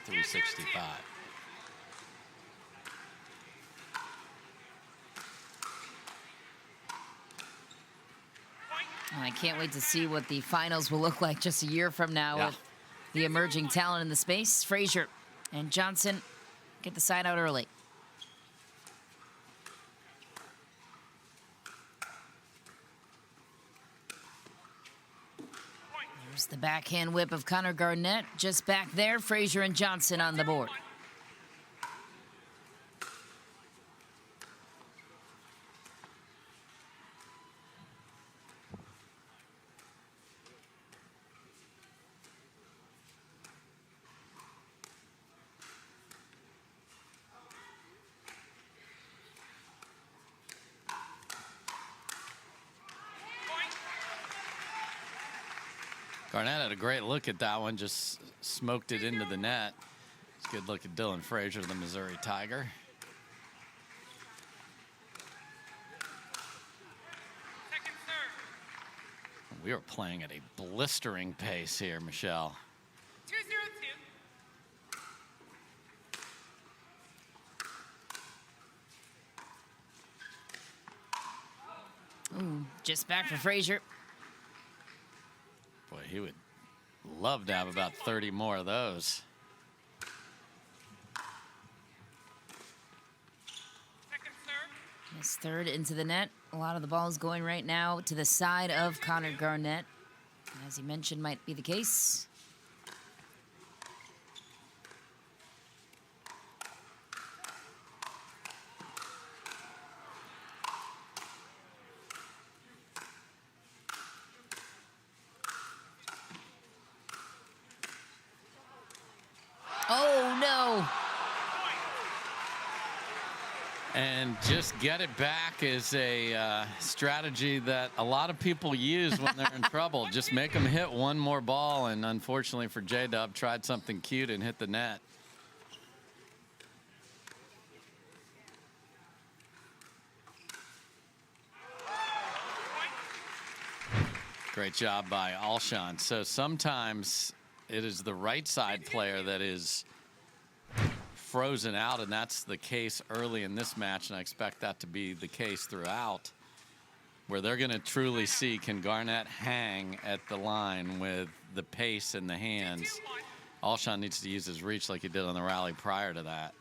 365. I can't wait to see what the finals will look like just a year from now with the emerging talent in the space. Frazier and Johnson get the side out early. There's the backhand whip of Connor Garnett. Just back there, Frazier and Johnson on the board. Garnett had a great look at that one, just smoked it into the net. It's a good look at Dylan Frazier, the Missouri Tiger. We are playing at a blistering pace here, Michelle. 2-0-2. Ooh, just back for Frazier. Boy, he would love to have about 30 more of those. His third into the net. A lot of the balls going right now to the side of Connor Garnett. As he mentioned, might be the case. Oh, no. And just get it back is a strategy that a lot of people use when they're in trouble. Just make them hit one more ball, and unfortunately for J-Dub, tried something cute and hit the net. Great job by Alshon. So sometimes it is the right side player that is frozen out, and that's the case early in this match, and I expect that to be the case throughout, where they're going to truly see, can Garnett hang at the line with the pace and the hands. Alshon needs to use his reach like he did on the rally prior to that.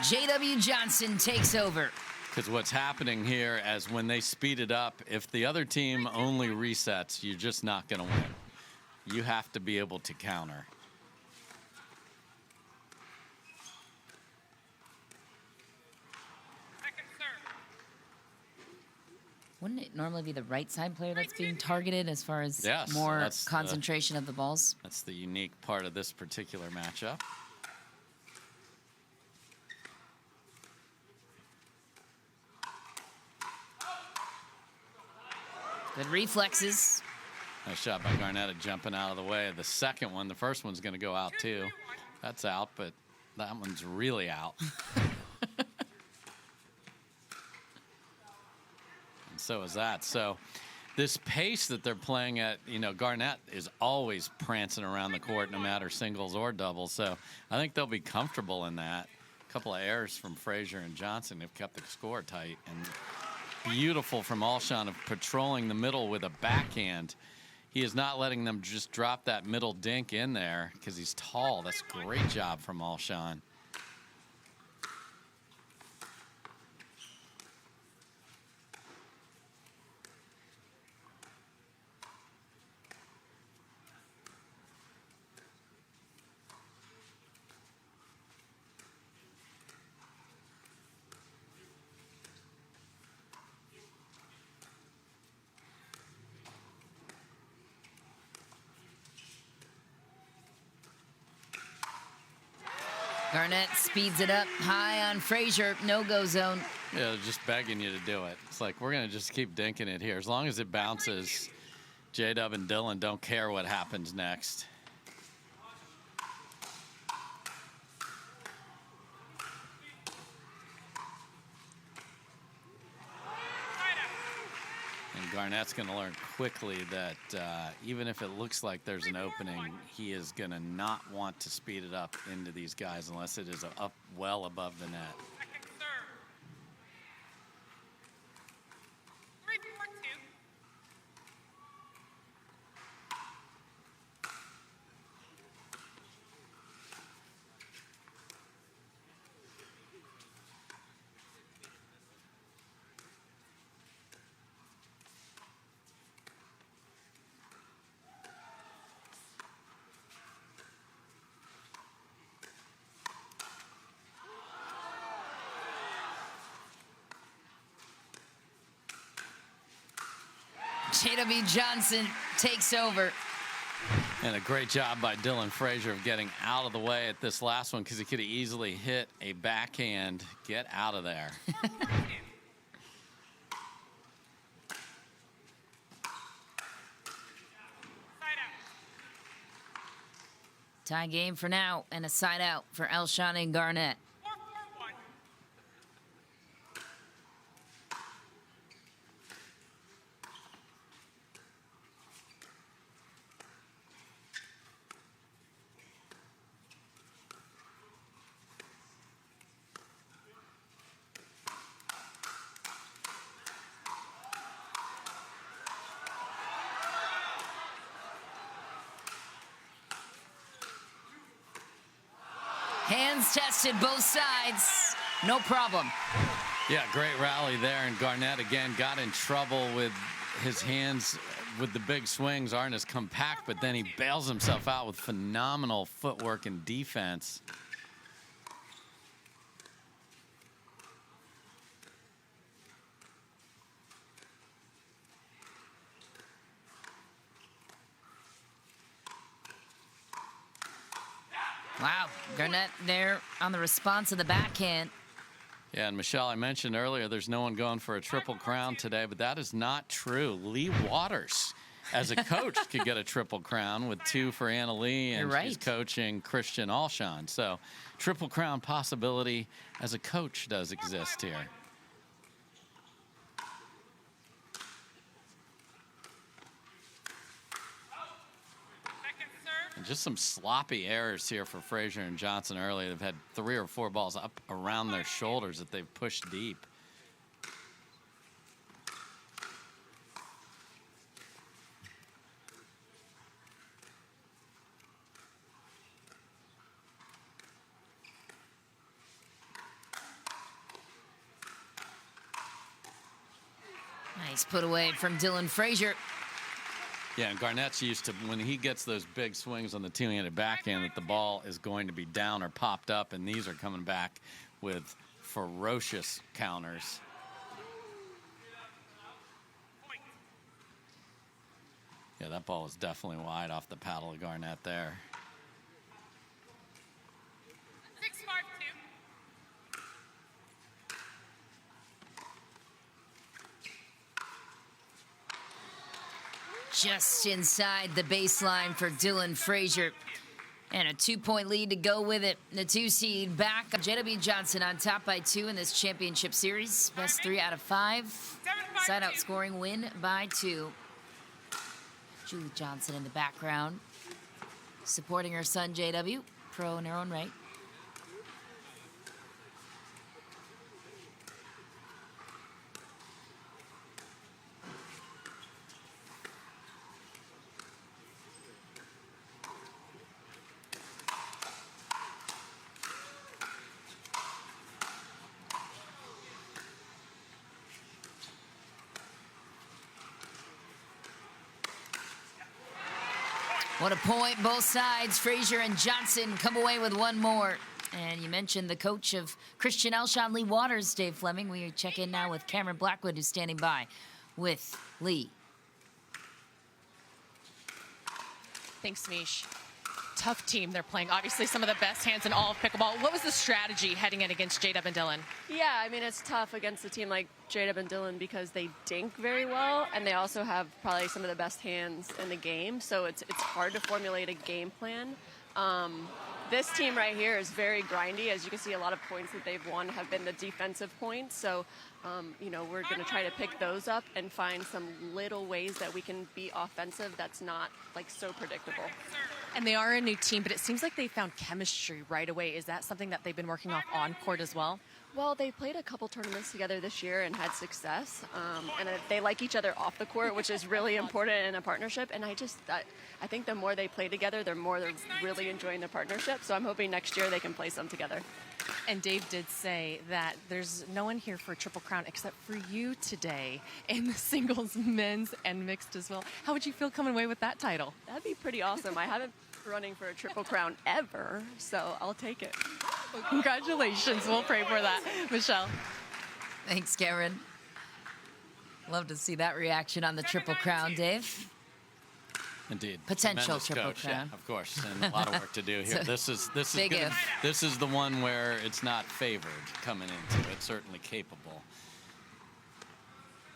J.W. Johnson takes over. Because what's happening here, as when they speed it up, if the other team only resets, you're just not going to win. You have to be able to counter. Wouldn't it normally be the right side player that's being targeted as far as more concentration of the balls? That's the unique part of this particular matchup. Good reflexes. Nice shot by Garnett at jumping out of the way. The second one, the first one's going to go out too. That's out, but that one's really out. And so is that. So this pace that they're playing at, you know, Garnett is always prancing around the court, no matter singles or doubles. So I think they'll be comfortable in that. A couple of errors from Frazier and Johnson have kept the score tight. And beautiful from Alshon of patrolling the middle with a backhand. He is not letting them just drop that middle dink in there because he's tall. That's a great job from Alshon. Garnett speeds it up high on Frazier. No-go zone. Yeah, just begging you to do it. It's like, we're going to just keep dinking it here. As long as it bounces, J-Dub and Dylan don't care what happens next. Garnett's going to learn quickly that even if it looks like there's an opening, he is going to not want to speed it up into these guys unless it is up well above the net. J.W. Johnson takes over. And a great job by Dylan Frazier of getting out of the way at this last one, because he could have easily hit a backhand. Get out of there. Tie game for now, and a side out for Alshon and Garnett. Hands tested both sides. No problem. Yeah, great rally there. And Garnett, again, got in trouble with his hands with the big swings. Aren't as compact, but then he bails himself out with phenomenal footwork and defense. Wow, Garnett there on the response of the backhand. Yeah, and Michelle, I mentioned earlier there's no one going for a triple crown today, but that is not true. Lee Waters, as a coach, could get a triple crown with 2 for Anna Lee, and You're she's right. coaching Christian Alshon. So triple crown possibility as a coach does exist here. And just some sloppy errors here for Frazier and Johnson early. They've had 3 or 4 balls up around their shoulders that they've pushed deep. Nice put away from Dylan Frazier. Yeah, and Garnett's used to, when he gets those big swings on the two-handed backhand, that the ball is going to be down or popped up, and these are coming back with ferocious counters. Yeah, that ball was definitely wide off the paddle of Garnett there. 6-5-2. Just inside the baseline for Dylan Frazier. And a 2-point lead to go with it. The 2 seed back. J.W. Johnson on top by 2 in this championship series. Best 3 out of 5. Side out scoring win by 2. Julie Johnson in the background, supporting her son J.W., pro in her own right. What a point, both sides. Frazier and Johnson come away with 1 more. And you mentioned the coach of Christian Alshon, Lee Waters, Dave Fleming. We check in now with Cameron Blackwood, who's standing by with Lee. Thanks, Mish. Tough team they're playing. Obviously, some of the best hands in all of pickleball. What was the strategy heading in against J-Dub and Dylan? Yeah, I mean, it's tough against a team like J-Dub and Dylan because they dink very well, and they also have probably some of the best hands in the game, so it's hard to formulate a game plan. this team right here is very grindy. As you can see, a lot of points that they've won have been the defensive points. So, you know, we're going to try to pick those up and find some little ways that we can be offensive that's not like so predictable. And they are a new team, but it seems like they found chemistry right away. Is that something that they've been working off on court as well? Well, they played a couple tournaments together this year and had success. And they like each other off the court, which is really important in a partnership. And I think the more they play together, the more they're really enjoying the partnership. So I'm hoping next year they can play some together. And Dave did say that there's no one here for a Triple Crown except for you today in the singles, men's and mixed as well. How would you feel coming away with that title? That'd be pretty awesome. I haven't running for a Triple Crown ever, so I'll take it. Well, congratulations. We'll pray for that. Michelle. Thanks, Cameron. Love to see that reaction on the Triple Crown, Dave. Indeed. Potential Tremendous Triple coach, Crown. yeah, of course, and a lot of work to do here. So, this big is if. this is the one where it's not favored coming into it. Certainly capable.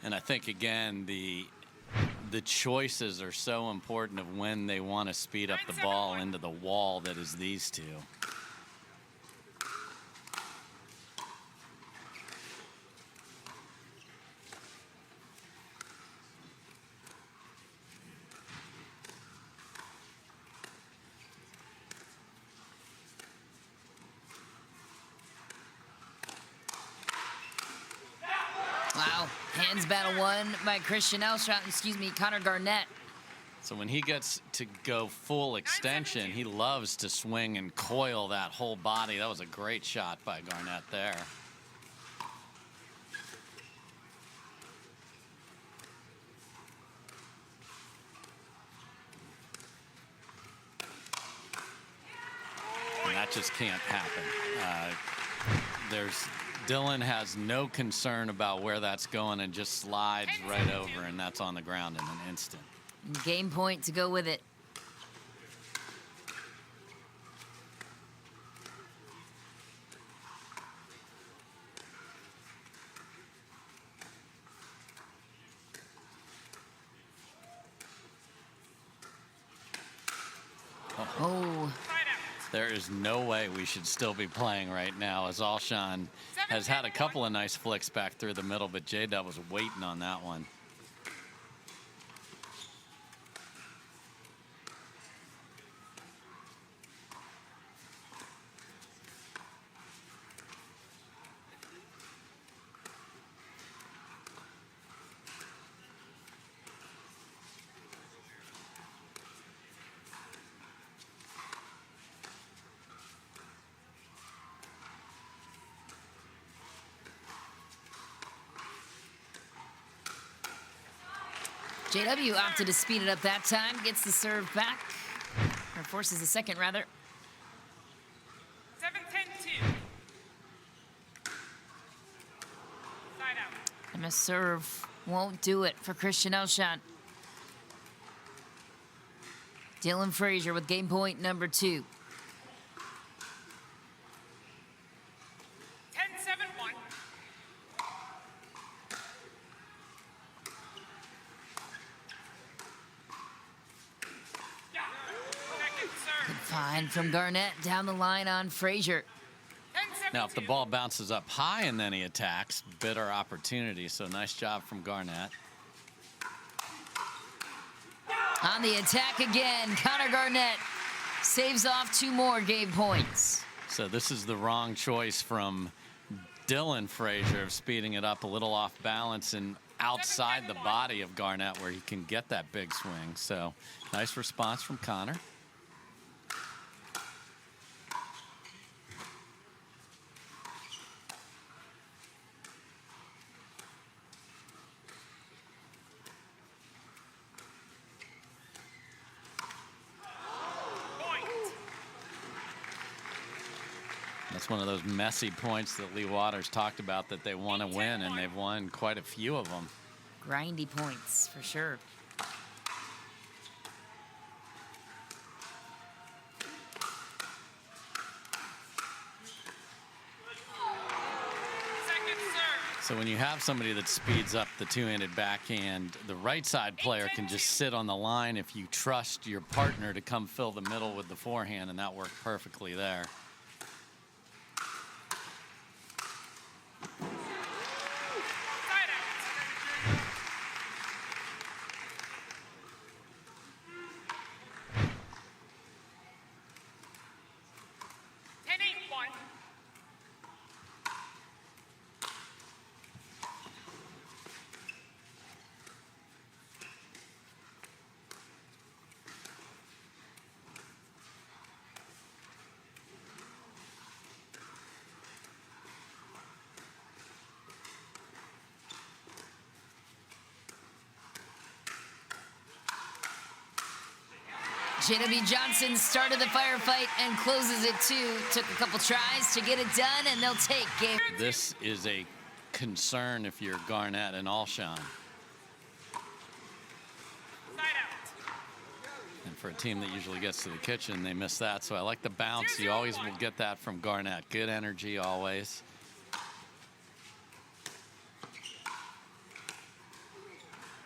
And I think again the choices are so important of when they want to speed up the ball into the wall that is these two. Wow. Hands battle won by Connor Garnett. So when he gets to go full extension, he loves to swing and coil that whole body. That was a great shot by Garnett there. And that just can't happen. Dylan has no concern about where that's going and just slides right over, and that's on the ground in an instant. Game point to go with it. Oh. There is no way we should still be playing right now, as Alshon has had a couple of nice flicks back through the middle, but J-Dub was waiting on that one. JW opted to speed it up that time, gets the serve back, or forces the second rather. 7-10-2. Side out. And a serve won't do it for Christian Alshon. Dylan Frazier with game point number 2. 10-7-1. Second serve. Good find from Garnett down the line on Frazier. 10-7-2. Now, if the ball bounces up high and then he attacks, bitter opportunity. So nice job from Garnett. On the attack again, Connor Garnett saves off 2 more game points. So this is the wrong choice from Dylan Frazier of speeding it up a little off balance and outside the body of Garnett where he can get that big swing. So nice response from Connor. Point. That's one of those messy points that Lee Waters talked about that they want to win, and they've won quite a few of them. Grindy points for sure. Second serve. So when you have somebody that speeds up the two-handed backhand, the right side player can just sit on the line if you trust your partner to come fill the middle with the forehand, and that worked perfectly there. Side out. 10-8-1. JW Johnson started the firefight and closes it too. Took a couple tries to get it done, and they'll take game. This is a concern if you're Garnett and Alshon. Side out. And for a team that usually gets to the kitchen, they miss that. So I like the bounce. You always will get that from Garnett. Good energy always.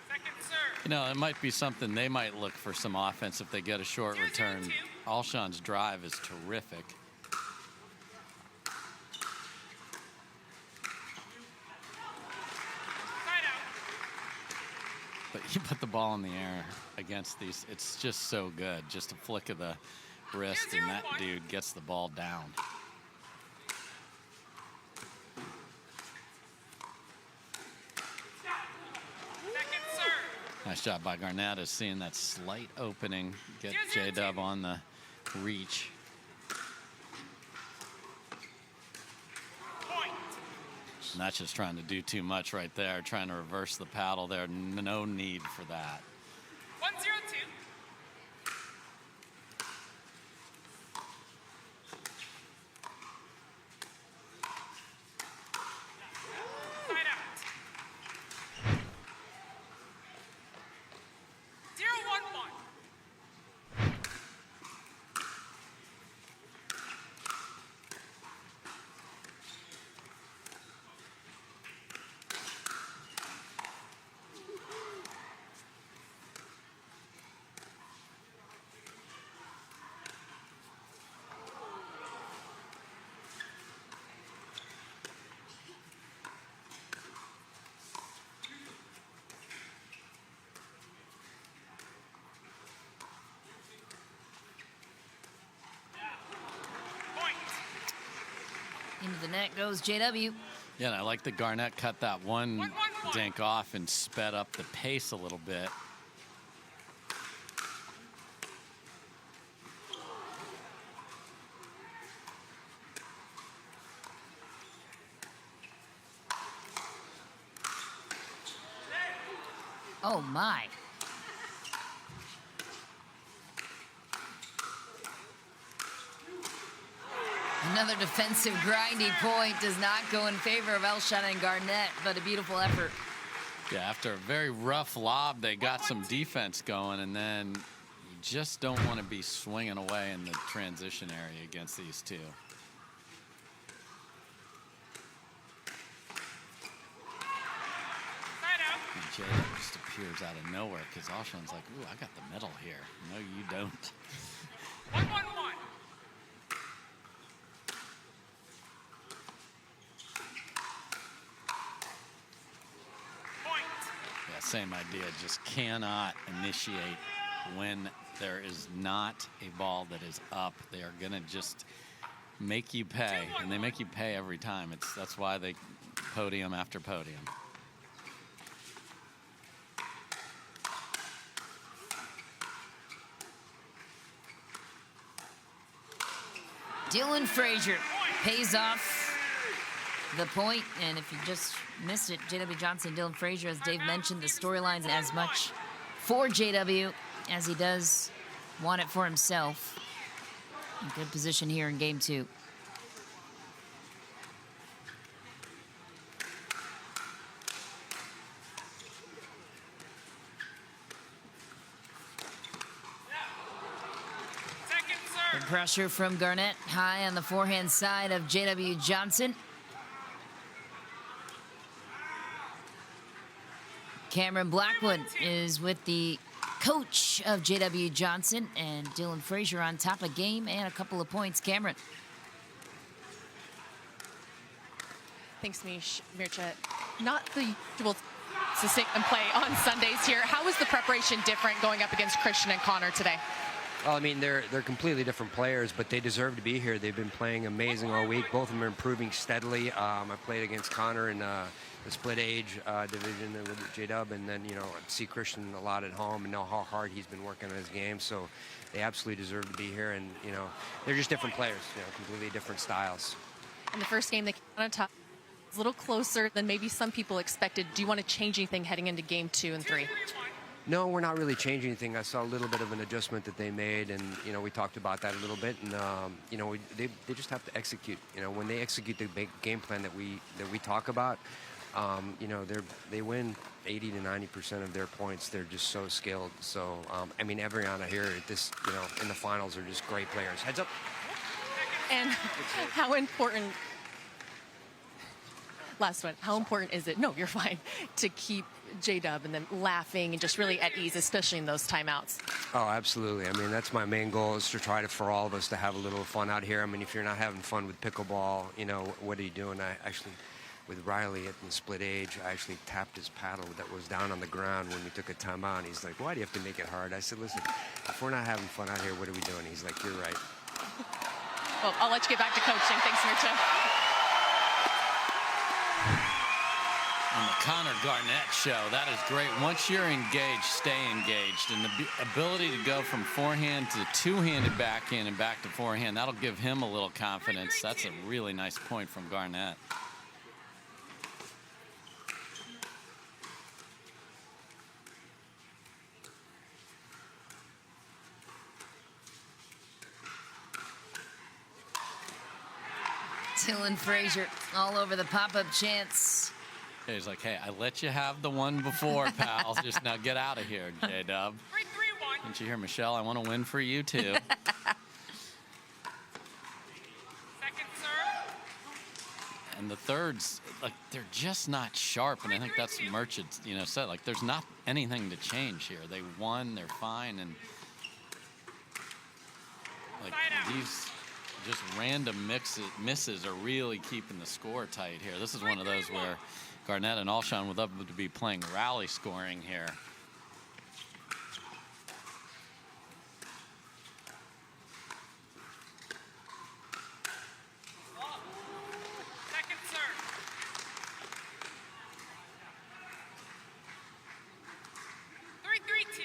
Second serve. You know, it might be something they might look for some offense if they get a short return. Alshon's drive is terrific. Side out. But you put the ball in the air against these, it's just so good. Just a flick of the wrist, and that dude gets the ball down. Second serve. Nice job by Garnett of seeing that slight opening, get J-Dub on the reach. Point. And that's just trying to do too much right there, trying to reverse the paddle there. No need for that. 1-0-2. Side out. 0-1-1. Point. Into the net goes JW. Yeah, and I like that Garnett cut that one dink off and sped up the pace a little bit. Oh my. Another defensive grindy point does not go in favor of Alshon and Garnett, but a beautiful effort. Yeah, after a very rough lob, they got some defense going, and then you just don't want to be swinging away in the transition area against these two. Side out. And J-Dub just appears out of nowhere because Alshon's like, ooh, I got the middle here. No, you don't. 1-1-1. Point. Yeah, same idea. Just cannot initiate when there is not a ball that is up. They are going to just make you pay, and they make you pay every time. That's why they podium after podium. Dylan Frazier pays off the point, and if you just missed it, JW Johnson, Dylan Frazier, as Dave mentioned, the storyline's as much for JW as he does want it for himself. In good position here in game two. Second The serve. pressure from Garnett high on the forehand side of JW Johnson. Cameron Blackwood is with the coach of J.W. Johnson, and Dylan Frazier on top of game and a couple of points. Cameron. Thanks, Mircea. Not the usual to sit and play on Sundays here. How is the preparation different going up against Christian and Connor today? Well, I mean, they're completely different players, but they deserve to be here. They've been playing amazing all week. Both of them are improving steadily. I played against Connor in the split age division with J-Dub, and then, you know, see Christian a lot at home and know how hard he's been working on his game. So they absolutely deserve to be here, and, you know, they're just different players, you know, completely different styles. In the first game, they came on top. It's a little closer than maybe some people expected. Do you want to change anything heading into game 2 and 3? No, we're not really changing anything. I saw a little bit of an adjustment that they made, and, you know, we talked about that a little bit. And, you know, they just have to execute. You know, when they execute the game plan that we talk about, you know, they win 80 to 90% of their points. They're just so skilled. So, I mean, Evriana here at this, you know, in the finals are just great players. Heads up. And how important... Last one. How important is it? No, you're fine. To keep J-Dub and them laughing and just really at ease, especially in those timeouts. Oh, absolutely. I mean, that's my main goal, is to try for all of us to have a little fun out here. I mean, if you're not having fun with pickleball, you know, what are you doing? I actually, with Riley at the split age, I actually tapped his paddle that was down on the ground when we took a timeout. And he's like, why do you have to make it hard? I said, listen, if we're not having fun out here, what are we doing? He's like, you're right. Well, I'll let you get back to coaching. Thanks, Mircea. On the Connor Garnett show, that is great. Once you're engaged, stay engaged. And the ability to go from forehand to two-handed backhand and back to forehand, that'll give him a little confidence. That's a really nice point from Garnett. Dylan Frazier all over the pop-up chance. He's like, hey, I let you have the one before, pal. Just now get out of here, J-Dub. 3-3-1. Didn't you hear, Michelle? I want to win for you, too. Second serve. And the thirds, like, they're just not sharp. And I think that's Merchant, you know, said, like, there's not anything to change here. They won, they're fine. And, like, these just random misses are really keeping the score tight here. This is one of those where Garnett and Alshon would love to be playing rally scoring here. Second serve. 3-3-2.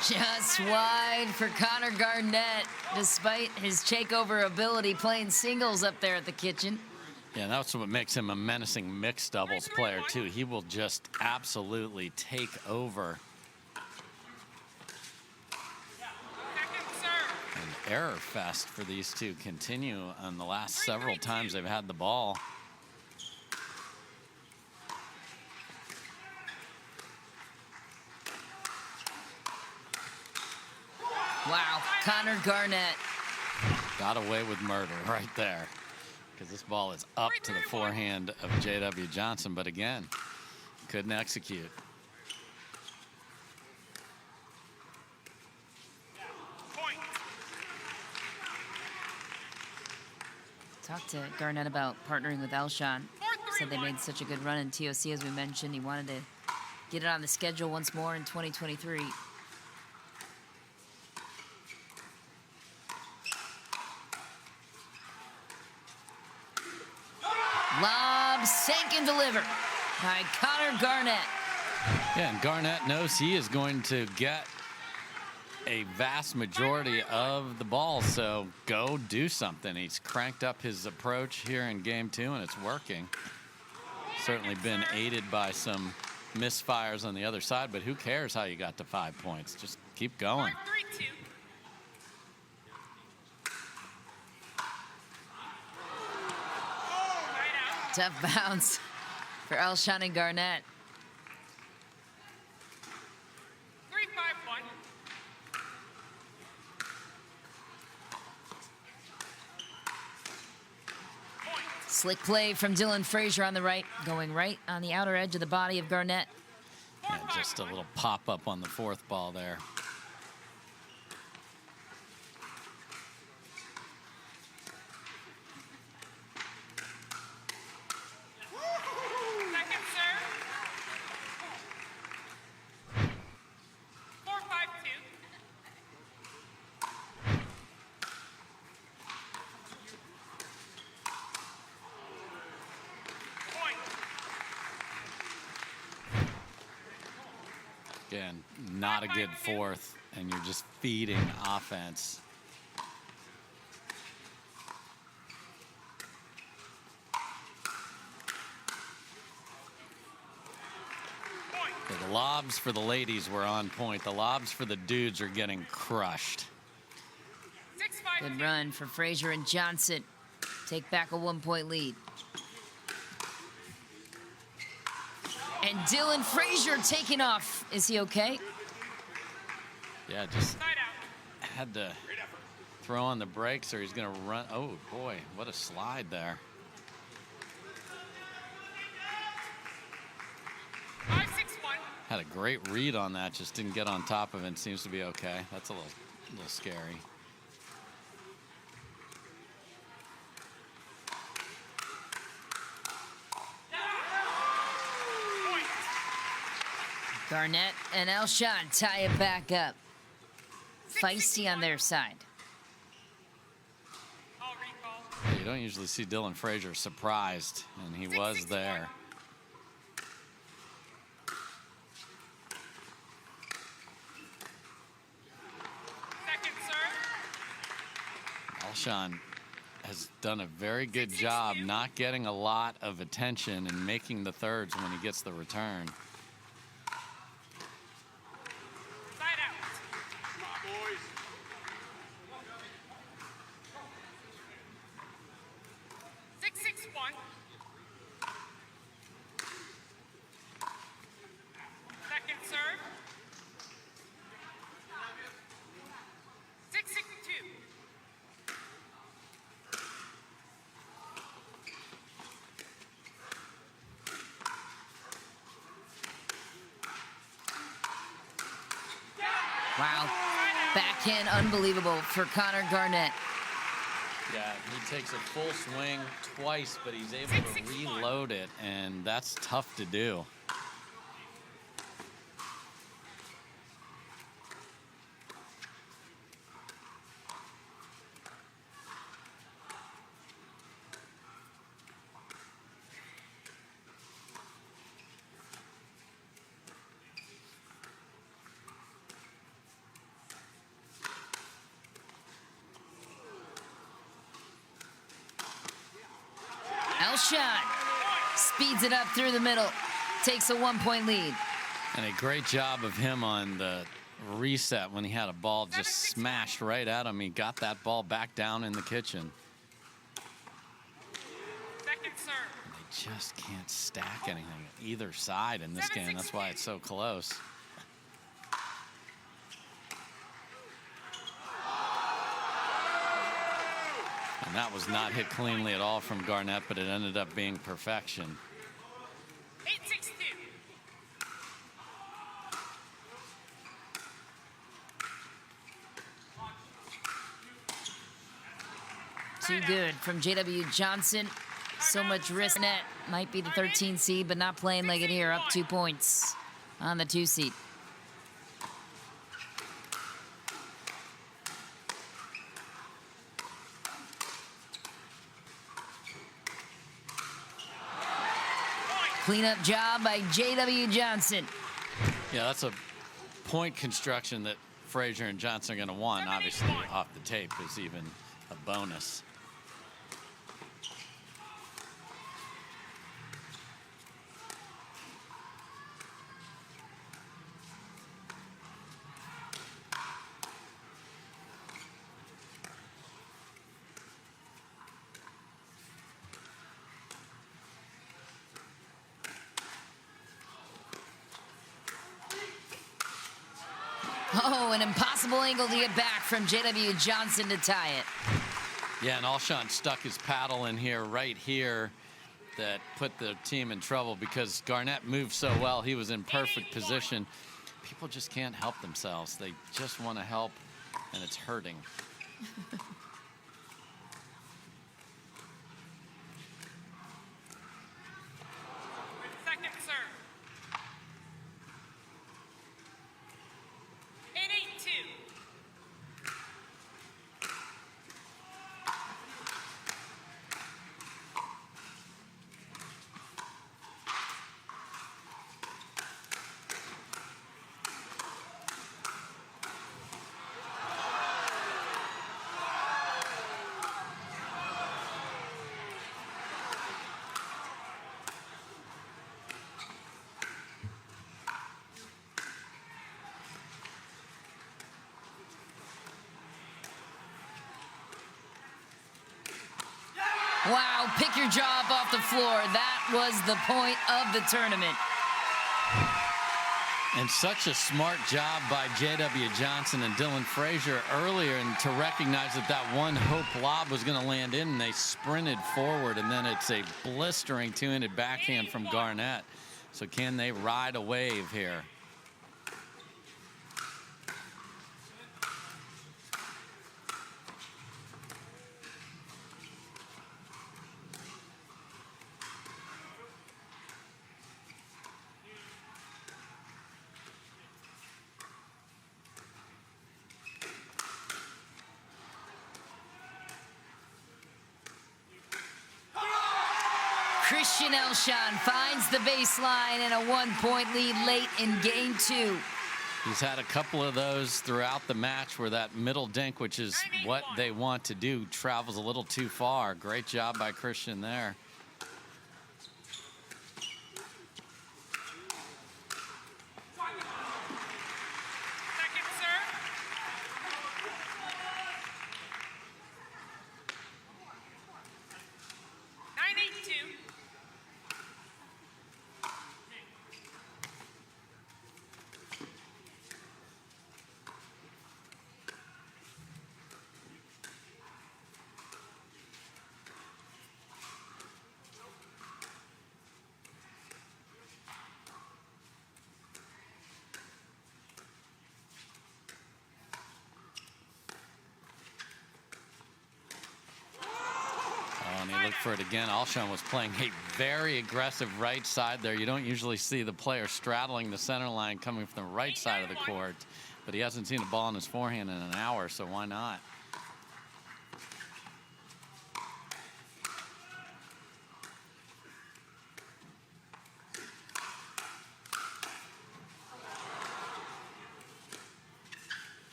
Just wide for Connor Garnett, despite his takeover ability playing singles up there at the kitchen. Yeah, that's what makes him a menacing mixed doubles player, too. He will just absolutely take over. Second serve. An error fest for these two continue on the last several times they've had the ball. Wow, Connor Garnett. Got away with murder right there, because this ball is up to the forehand of J.W. Johnson, but again, couldn't execute. Point. Talked to Garnett about partnering with Alshon. Said they made such a good run in TOC, as we mentioned. He wanted to get it on the schedule once more in 2023. Lob, sank and delivered by Connor Garnett. Yeah, and Garnett knows he is going to get a vast majority of the ball, so go do something. He's cranked up his approach here in game 2, and it's working. Certainly been aided by some misfires on the other side, but who cares how you got to 5 points? Just keep going. 3-2. Tough bounce for Alshon and Garnett. 3-5-1. Point. Slick play from Dylan Frazier on the right, going right on the outer edge of the body of Garnett. And just a little pop-up on the fourth ball there. Second serve. 4-5-2. Point. Again, not a good fourth, and you're just feeding offense. Point. So the lobs for the ladies were on point. The lobs for the dudes are getting crushed. 6-5-2. Good run for Frazier and Johnson. Take back a 1-point lead. And Dylan Frazier taking off. Is he okay? Yeah, just Side out. had to throw on the brakes or he's going to run. Oh, boy, what a slide there. 5-6-1. Had a great read on that, just didn't get on top of it. Seems to be okay. That's a little scary. Point. Garnett and Alshon tie it back up. Feisty on their side. I'll recall. You don't usually see Dylan Frazier surprised, and he was there. Second serve. Alshon has done a very good job not getting a lot of attention and making the thirds when he gets the return. Side out. 6-6-1. Second serve. 6-6-2. Wow. Backhand unbelievable for Connor Garnett. Yeah, he takes a full swing twice, but he's able to reload it, and that's tough to do. Alshon speeds it up through the middle. Takes a 1-point lead. And a great job of him on the reset when he had a ball just smashed right at him. He got that ball back down in the kitchen. Second serve. They just can't stack anything either side in this game. That's why it's so close. And that was not hit cleanly at all from Garnett, but it ended up being perfection. 8-6-2. Too good from J.W. Johnson. So much risk. Net might be the 13 seed, but not playing like it here. Up 2 points on the 2 seed. Cleanup job by J.W. Johnson. Yeah, that's a point construction that Frazier and Johnson are going to want. Obviously, off the tape is even a bonus. Oh, an impossible angle to get back from J.W. Johnson to tie it. Yeah, and Alshon stuck his paddle in here, right here, that put the team in trouble because Garnett moved so well. He was in perfect position. People just can't help themselves. They just want to help, and it's hurting. Second serve. 8-8-2. Wow, pick your jaw up off the floor. That was the point of the tournament. And such a smart job by J.W. Johnson and Dylan Frazier earlier, and to recognize that that one hope lob was going to land in, and they sprinted forward, and then it's a blistering two-handed backhand from Garnett. So can they ride a wave here? Christian Alshon finds the baseline and a 1-point lead late in game 2. He's had a couple of those throughout the match where that middle dink, which is what they want to do, travels a little too far. Great job by Christian there. Second serve. 9-8-2. And he looked for it again. Alshon was playing a very aggressive right side there. You don't usually see the player straddling the center line coming from the right side of the court, but he hasn't seen a ball in his forehand in an hour, so why not?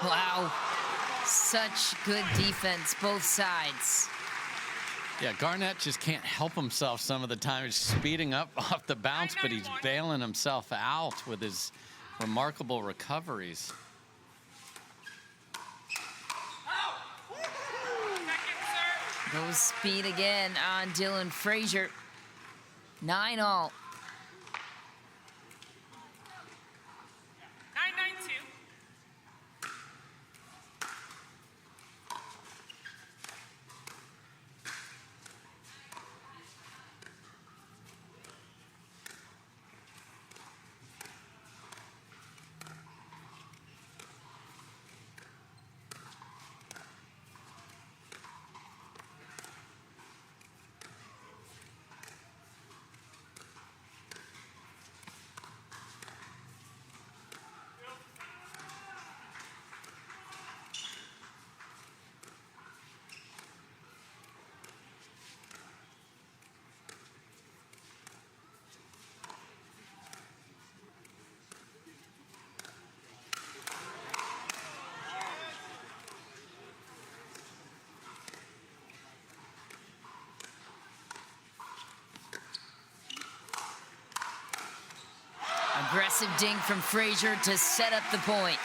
Wow, such good defense, both sides. Yeah, Garnett just can't help himself some of the time. He's speeding up off the bounce, but he's bailing himself out with his remarkable recoveries. Second serve. Goes speed again on Dylan Frazier. 9-all. 9-9-2. Aggressive dink from Frazier to set up the point.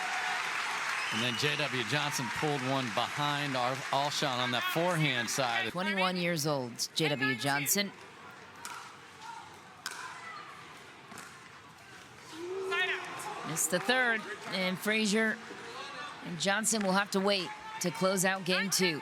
And then J.W. Johnson pulled one behind Alshon on that forehand side. 21 years old, J.W. Johnson. Missed the third, and Frazier and Johnson will have to wait to close out game 2.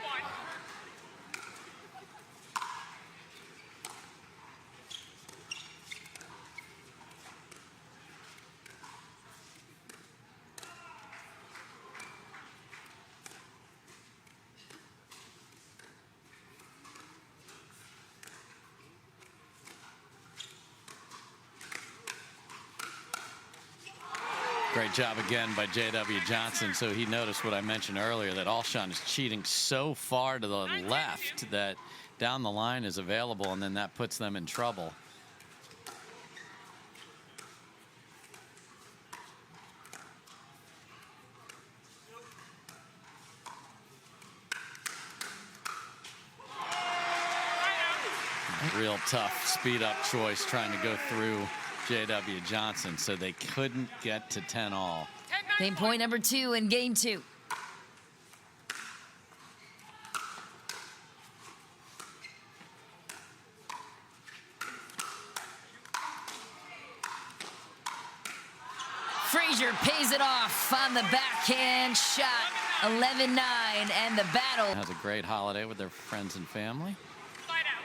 Great job again by J.W. Johnson. So he noticed what I mentioned earlier, that Alshon is cheating so far to the left that down the line is available, and then that puts them in trouble. Real tough speed up choice trying to go through J.W. Johnson, so they couldn't get to 10 all. Game point number 2 in game 2. Frazier pays it off on the backhand shot. 11-9, and the battle. Has a great holiday with their friends and family. Slide out.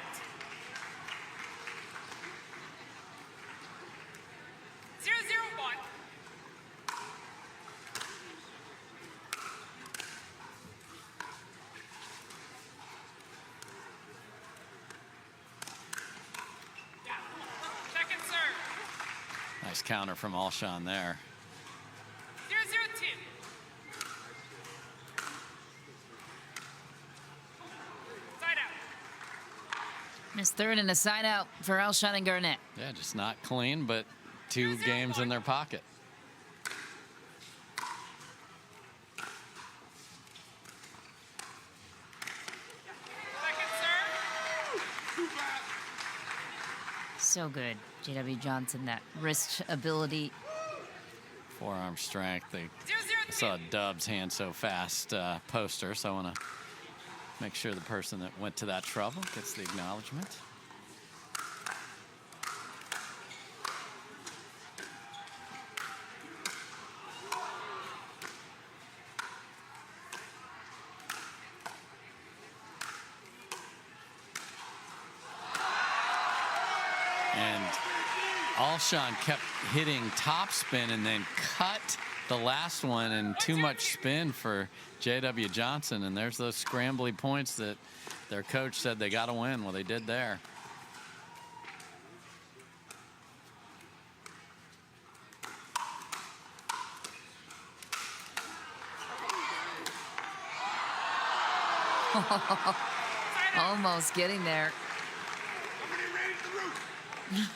0-0-1. Second serve. Nice counter from Alshon there. 0-0-2. Side out. Missed third and a side out for Alshon and Garnett. Yeah, just not clean, but 2 games in their pocket. Second serve. So good. J.W. Johnson, that wrist ability. Forearm strength. I 0-0-2. saw Dub's hand so fast poster, so I want to make sure the person that went to that trouble gets the acknowledgement. And Alshon kept hitting topspin and then cut the last one, and too much spin for J.W. Johnson. And there's those scrambly points that their coach said they got to win. Well, they did there. Almost getting there. 0-1-1.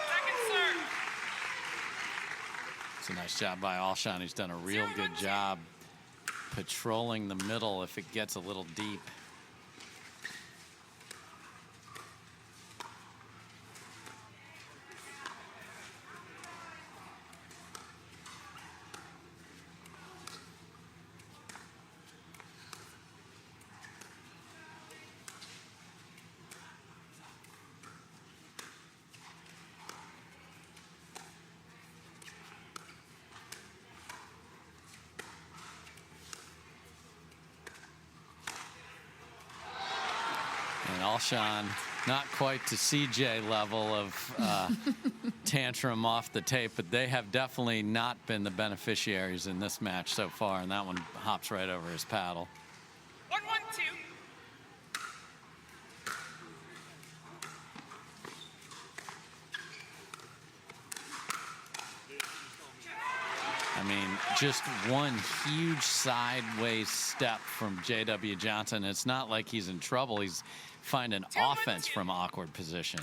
Second serve. It's a nice job by Alshon. He's done a real good job patrolling the middle if it gets a little deep. And Alshon, not quite to CJ level of tantrum off the tape, but they have definitely not been the beneficiaries in this match so far, and that one hops right over his paddle. 1-1-2. I mean, just one huge sideways step from J.W. Johnson. It's not like he's in trouble. He's finding offense from awkward position.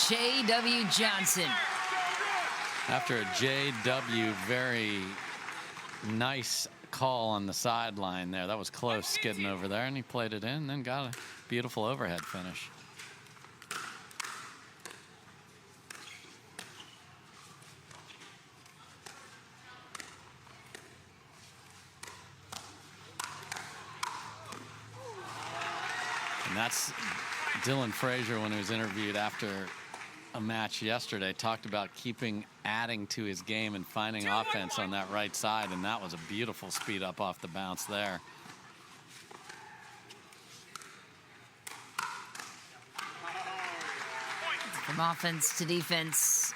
J.W. Johnson. After a JW, very nice call on the sideline there. That was close skidding over there, and he played it in and then got a beautiful overhead finish. And that's Dylan Frazier, when he was interviewed after a match yesterday, talked about adding to his game and finding offense on that right side, and that was a beautiful speed up off the bounce there. From offense to defense,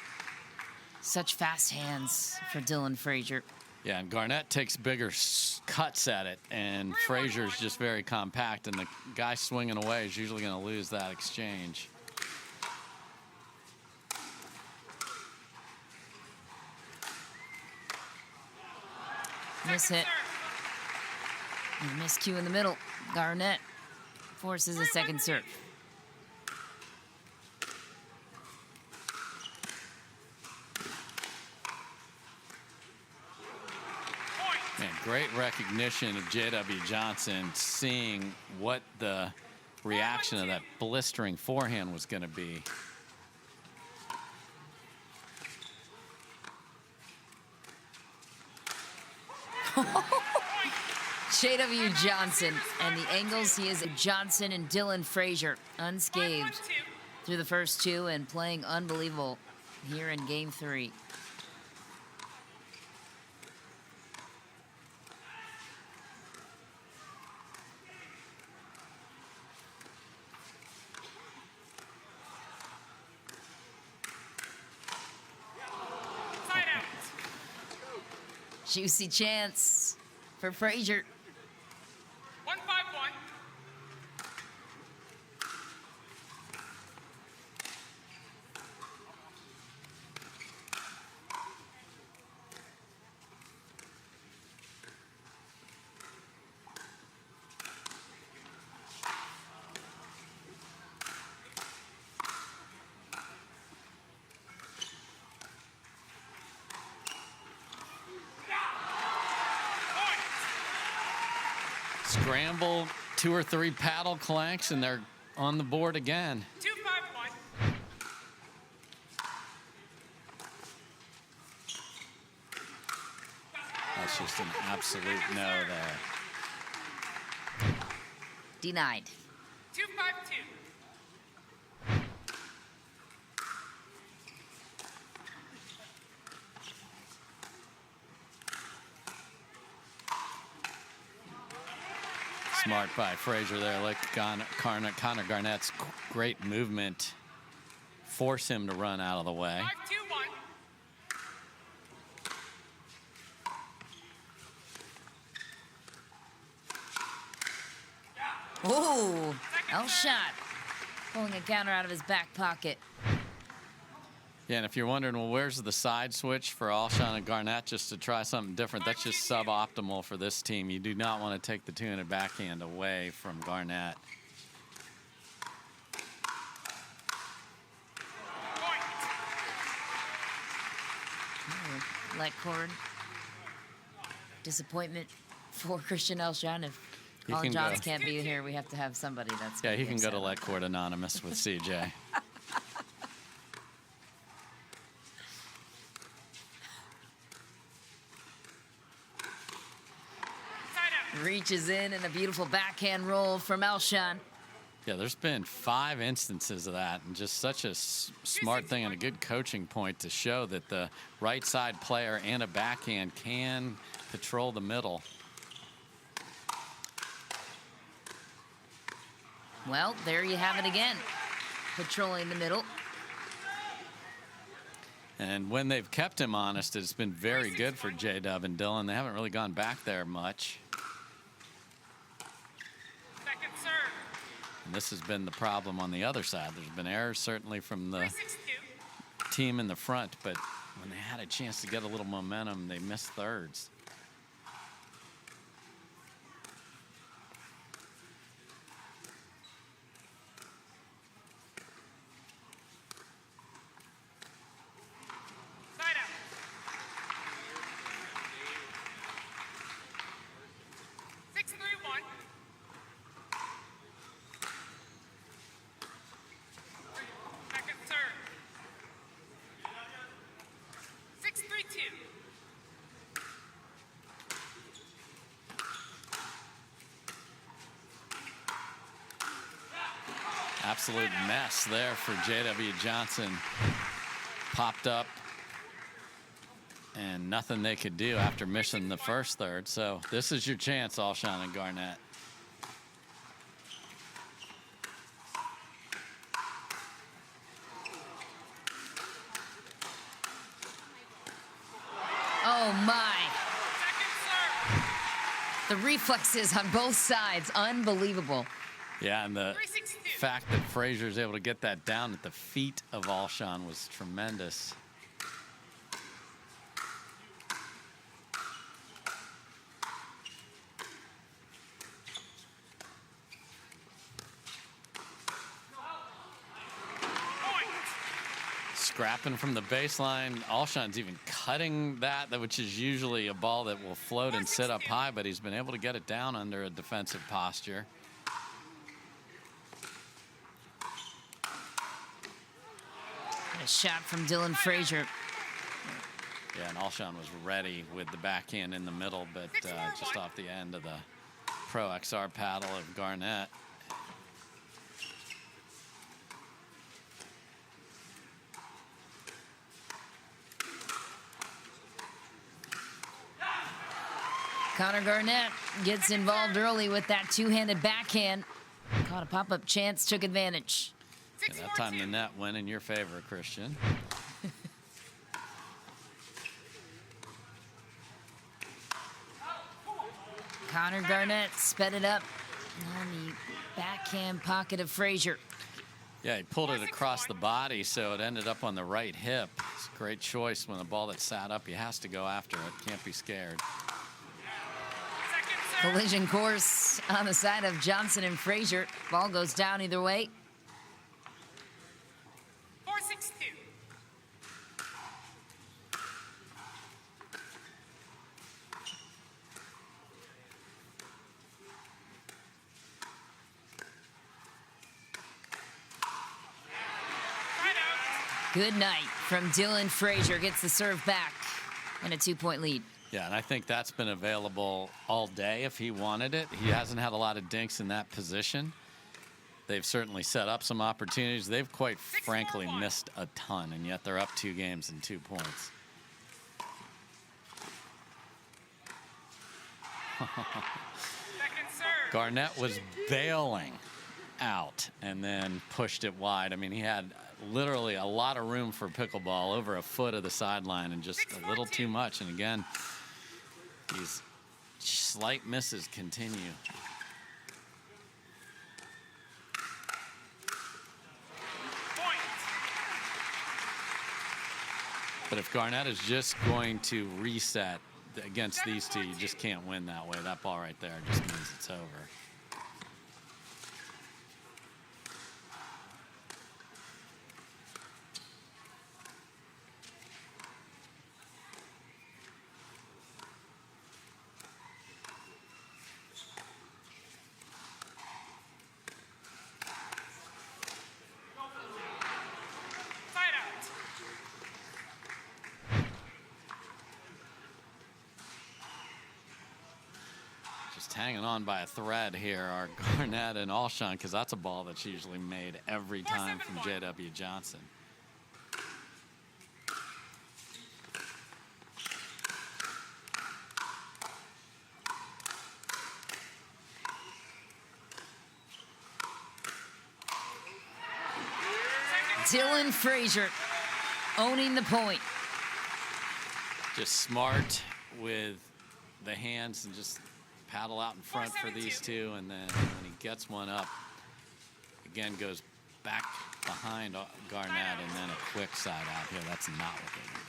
such fast hands for Dylan Frazier. Yeah, and Garnett takes bigger cuts at it, and Frazier's just very compact, and the guy swinging away is usually going to lose that exchange. Miss hit. Miscue in the middle. Garnett forces a second serve. Man, great recognition of J.W. Johnson, seeing what the reaction of that blistering forehand was going to be. J.W. Johnson, and the angles he is Johnson and Dylan Frazier unscathed through the first two and playing unbelievable here in game 3. Side out. Juicy chance for Frazier. 1-5-1. Scramble, 2 or 3 paddle clanks, and they're on the board again. 2-5-1. That's just an absolute no there. Denied. 2-5-2. Smart by Frazier there. Like Connor Garnett's great movement force him to run out of the way. 5-2-1. Ooh, Alshon pulling a counter out of his back pocket. Yeah, and if you're wondering, well, where's the side switch for Alshon and Garnett just to try something different, that's just suboptimal for this team. You do not want to take the two-handed backhand away from Garnett. Let cord. Disappointment for Christian Alshon. If He Colin can Johns go. can't be here, we have to have somebody that's Yeah, gonna he be can go upset to about Let that. Court Anonymous with CJ. Reaches in and a beautiful backhand roll from Alshon. Yeah, there's been 5 instances of that, and just such a smart thing and a good coaching point to show that the right side player and a backhand can patrol the middle. Well, there you have it again. Patrolling the middle. And when they've kept him honest, it's been very good for J-Dub and Dylan. They haven't really gone back there much. Second serve. And this has been the problem on the other side. There's been errors certainly from the 3-6-2. team in the front, but when they had a chance to get a little momentum, they missed thirds. Absolute mess there for J.W. Johnson. Popped up, and nothing they could do after missing the first third. So this is your chance, Alshon and Garnett. Oh, my. Second serve. The reflexes on both sides, unbelievable. Yeah, and the 362. fact that Frazier's able to get that down at the feet of Alshon was tremendous. Point. Scrapping from the baseline. Alshon's even cutting that, which is usually a ball that will float and sit up high, but he's been able to get it down under a defensive posture. A shot from Dylan Frazier. Yeah, and Alshon was ready with the backhand in the middle, but just off the end of the Pro XR paddle of Garnett. Connor Garnett gets involved early with that two-handed backhand. Caught a pop-up chance, took advantage. Yeah, that time the net went in your favor, Christian. Connor Garnett sped it up on the backhand pocket of Frazier. Yeah, he pulled it across the body, so it ended up on the right hip. It's a great choice. When a ball that's sat up, he has to go after it. Can't be scared. Second serve. Collision course on the side of Johnson and Frazier. Ball goes down either way. 462. Right out. Good night from Dylan Frazier. Gets the serve back and a 2-point lead. Yeah, and I think that's been available all day if he wanted it. He hasn't had a lot of dinks in that position. They've certainly set up some opportunities. They've quite frankly missed a ton, and yet they're up 2 games and 2 points. Second serve. Garnett was bailing out and then pushed it wide. I mean, he had literally a lot of room for pickleball, over a foot of the sideline, and just a little too much. And again, these slight misses continue. Point. But if Garnett is just going to reset against these two, you just can't win that way. That ball right there just means it's over. Side out. Just hanging on by a thread here are Garnett and Alshon, because that's a ball that's usually made every time from J.W. Johnson. Dylan Frazier owning the point. Just smart with the hands and just paddle out in front for these two, and then when he gets one up, again goes back behind Garnett, and then a quick side out here. That's not what they needed.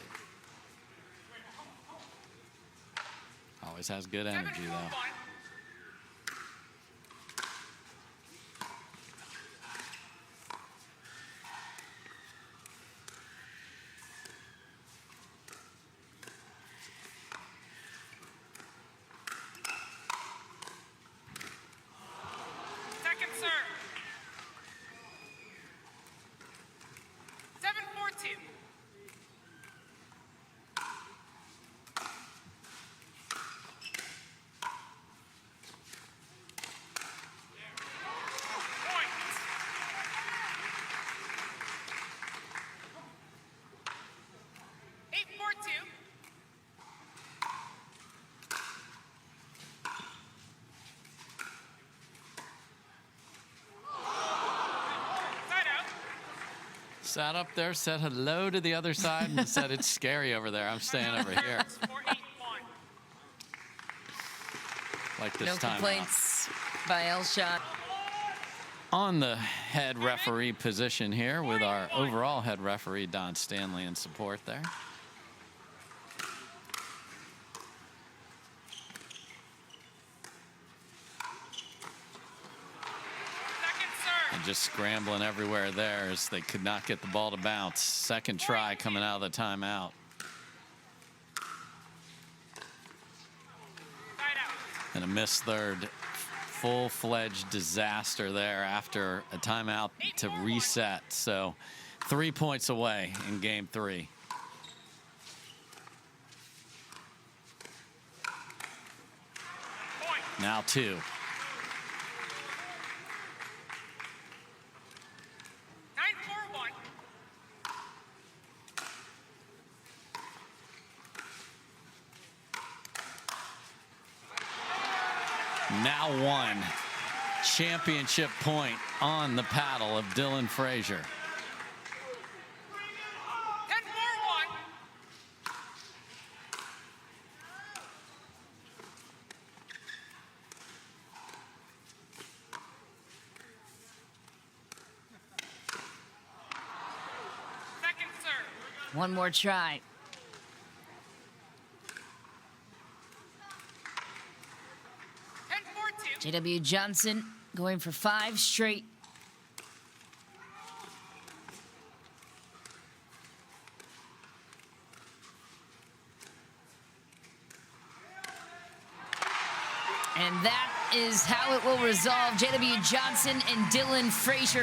Always has good energy though. Second serve. 7-14. Sat up there, said hello to the other side, and said it's scary over there. I'm staying over here. Score 8-1. Like this No time. complaints by Alshon. On the head referee position here with our overall head referee, Don Stanley, in support there. Second serve. And just scrambling everywhere there as they could not get the ball to bounce. Second try coming out of the timeout. Side out. And a missed third. Full-fledged disaster there after a timeout to reset. So 3 points away in game 3. Point. Now 2. 9-4-1. Now 1. Championship point on the paddle of Dylan Frazier. 10-4-1. Second serve. One more try. 10-4-2. J.W. Johnson going for 5 straight. And that is how it will resolve. J.W. Johnson and Dylan Frazier